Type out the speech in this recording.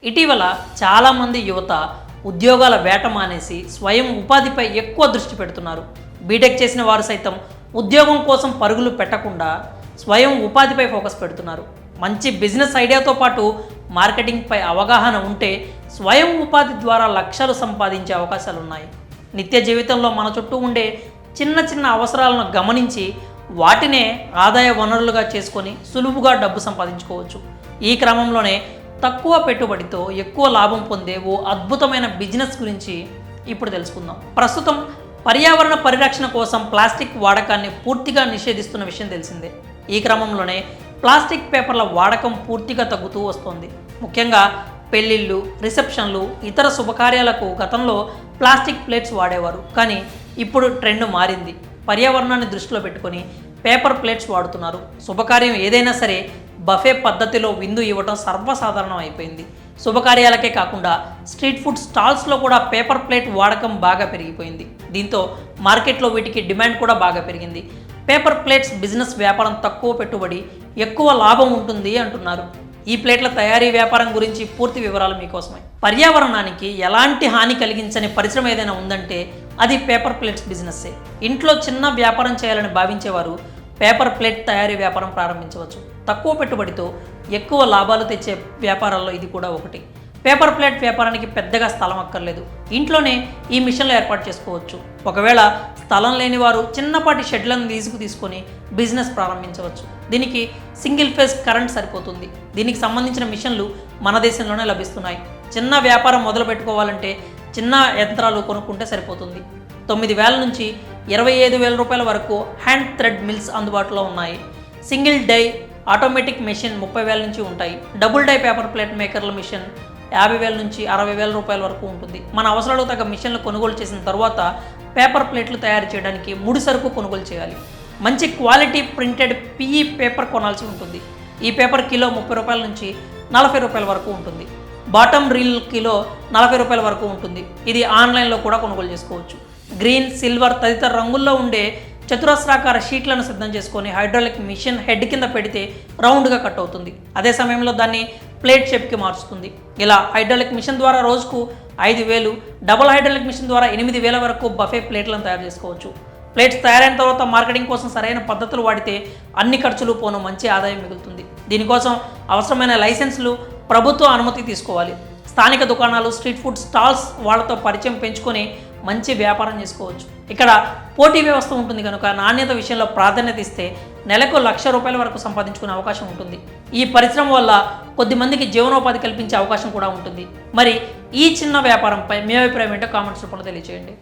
ఇటీవల చాలామంది యువత ఉద్యోగాల వేట మానేసి స్వయం ఉపాధిపై ఎక్కువ దృష్టి పెడుతున్నారు. బీటెక్ చేసిన వారు సైతం ఉద్యోగం కోసం పరుగులు పెట్టకుండా స్వయం ఉపాధిపై ఫోకస్ పెడుతున్నారు. మంచి బిజినెస్ ఐడియాతో పాటు మార్కెటింగ్పై అవగాహన ఉంటే స్వయం ఉపాధి ద్వారా లక్షలు సంపాదించే అవకాశాలు ఉన్నాయి. నిత్య జీవితంలో మన చుట్టూ ఉండే చిన్న చిన్న అవసరాలను గమనించి వాటినే ఆదాయ వనరులుగా చేసుకొని సులువుగా డబ్బు సంపాదించుకోవచ్చు. ఈ క్రమంలోనే తక్కువ పెట్టుబడితో ఎక్కువ లాభం పొందే ఓ అద్భుతమైన బిజినెస్ గురించి ఇప్పుడు తెలుసుకుందాం. ప్రస్తుతం పర్యావరణ పరిరక్షణ కోసం ప్లాస్టిక్ వాడకాన్ని పూర్తిగా నిషేధిస్తున్న విషయం తెలిసిందే. ఈ క్రమంలోనే ప్లాస్టిక్ పేపర్ల వాడకం పూర్తిగా తగ్గుతూ వస్తోంది. ముఖ్యంగా పెళ్ళిళ్ళు, రిసెప్షన్లు, ఇతర శుభకార్యాలకు గతంలో ప్లాస్టిక్ ప్లేట్స్ వాడేవారు. కానీ ఇప్పుడు ట్రెండ్ మారింది. పర్యావరణాన్ని దృష్టిలో పెట్టుకొని పేపర్ ప్లేట్స్ వాడుతున్నారు. శుభకార్యం ఏదైనా సరే బఫే పద్ధతిలో విందు ఇవ్వడం సర్వసాధారణం అయిపోయింది. శుభకార్యాలకే కాకుండా స్ట్రీట్ ఫుడ్ స్టాల్స్లో కూడా పేపర్ ప్లేట్ వాడకం బాగా పెరిగిపోయింది. దీంతో మార్కెట్లో వీటికి డిమాండ్ కూడా బాగా పెరిగింది. పేపర్ ప్లేట్స్ బిజినెస్ వ్యాపారం తక్కువ పెట్టుబడి, ఎక్కువ లాభం ఉంటుంది అంటున్నారు. ఈ ప్లేట్ల తయారీ వ్యాపారం గురించి పూర్తి వివరాలు మీకోసమే. పర్యావరణానికి ఎలాంటి హాని కలిగించని పరిశ్రమ ఏదైనా ఉందంటే అది పేపర్ ప్లేట్స్ బిజినెస్సే. ఇంట్లో చిన్న వ్యాపారం చేయాలని భావించేవారు పేపర్ ప్లేట్ తయారీ వ్యాపారం ప్రారంభించవచ్చు. తక్కువ పెట్టుబడితో ఎక్కువ లాభాలు తెచ్చే వ్యాపారాల్లో ఇది కూడా ఒకటి. పేపర్ ప్లేట్ వ్యాపారానికి పెద్దగా స్థలం అక్కర్లేదు. ఇంట్లోనే ఈ మిషన్లు ఏర్పాటు చేసుకోవచ్చు. ఒకవేళ స్థలం లేని వారు చిన్నపాటి షెడ్లను తీసుకొని బిజినెస్ ప్రారంభించవచ్చు. దీనికి సింగిల్ ఫేజ్ కరెంట్ సరిపోతుంది. దీనికి సంబంధించిన మిషన్లు మన దేశంలోనే లభిస్తున్నాయి. చిన్న వ్యాపారం మొదలు పెట్టుకోవాలంటే చిన్న యంత్రాలు కొనుక్కుంటే సరిపోతుంది. 9,000 నుంచి 25,000 రూపాయల వరకు హ్యాండ్ థ్రెడ్ మిల్స్ అందుబాటులో ఉన్నాయి. సింగిల్ డై ఆటోమేటిక్ మెషిన్ 30,000 నుంచి ఉంటాయి. డబుల్ డై పేపర్ ప్లేట్ మేకర్ల మిషన్ 50,000 నుంచి 60,000 రూపాయల వరకు ఉంటుంది. మన అవసరాలకు తగ్గ మిషన్లు కొనుగోలు చేసిన తర్వాత పేపర్ ప్లేట్లు తయారు చేయడానికి ముడి సరుకు కొనుగోలు చేయాలి. మంచి క్వాలిటీ ప్రింటెడ్ పిఈ పేపర్ కొనాల్సి ఉంటుంది. ఈ పేపర్ కిలో 30 రూపాయల నుంచి 40 రూపాయల వరకు ఉంటుంది. బాటమ్ రీల్ కిలో 40 రూపాయల వరకు ఉంటుంది. ఇది ఆన్లైన్లో కూడా కొనుగోలు చేసుకోవచ్చు. గ్రీన్, సిల్వర్ తదితర రంగుల్లో ఉండే చతురస్రాకార షీట్లను సిద్ధం చేసుకొని హైడ్రాలిక్ మిషన్ హెడ్ కింద పెడితే రౌండ్గా కట్ అవుతుంది. అదే సమయంలో దాన్ని ప్లేట్ షేప్కి మార్చుతుంది. ఇలా హైడ్రాలిక్ మిషన్ ద్వారా రోజుకు 5,000, డబుల్ హైడ్రాలిక్ మిషన్ ద్వారా 8,000 వరకు బఫే ప్లేట్లను తయారు చేసుకోవచ్చు. ప్లేట్స్ తయారైన తర్వాత మార్కెటింగ్ కోసం సరైన పద్ధతులు వాడితే అన్ని ఖర్చులు పోను మంచి ఆదాయం మిగులుతుంది. దీనికోసం అవసరమైన లైసెన్సులు, ప్రభుత్వ అనుమతి తీసుకోవాలి. స్థానిక దుకాణాలు, స్ట్రీట్ ఫుడ్ స్టాల్స్ వాళ్ళతో పరిచయం పెంచుకొని మంచి వ్యాపారం చేసుకోవచ్చు. ఇక్కడ పోటీ వ్యవస్థ ఉంటుంది కనుక నాణ్యత విషయంలో ప్రాధాన్యత ఇస్తే నెలకు ₹1,00,000 వరకు సంపాదించుకునే అవకాశం ఉంటుంది. ఈ పరిశ్రమ వల్ల కొద్దిమందికి జీవనోపాధి కల్పించే అవకాశం కూడా ఉంటుంది. మరి ఈ చిన్న వ్యాపారంపై మీ అభిప్రాయం ఏంటో కామెంట్స్ రూపంలో తెలియజేయండి.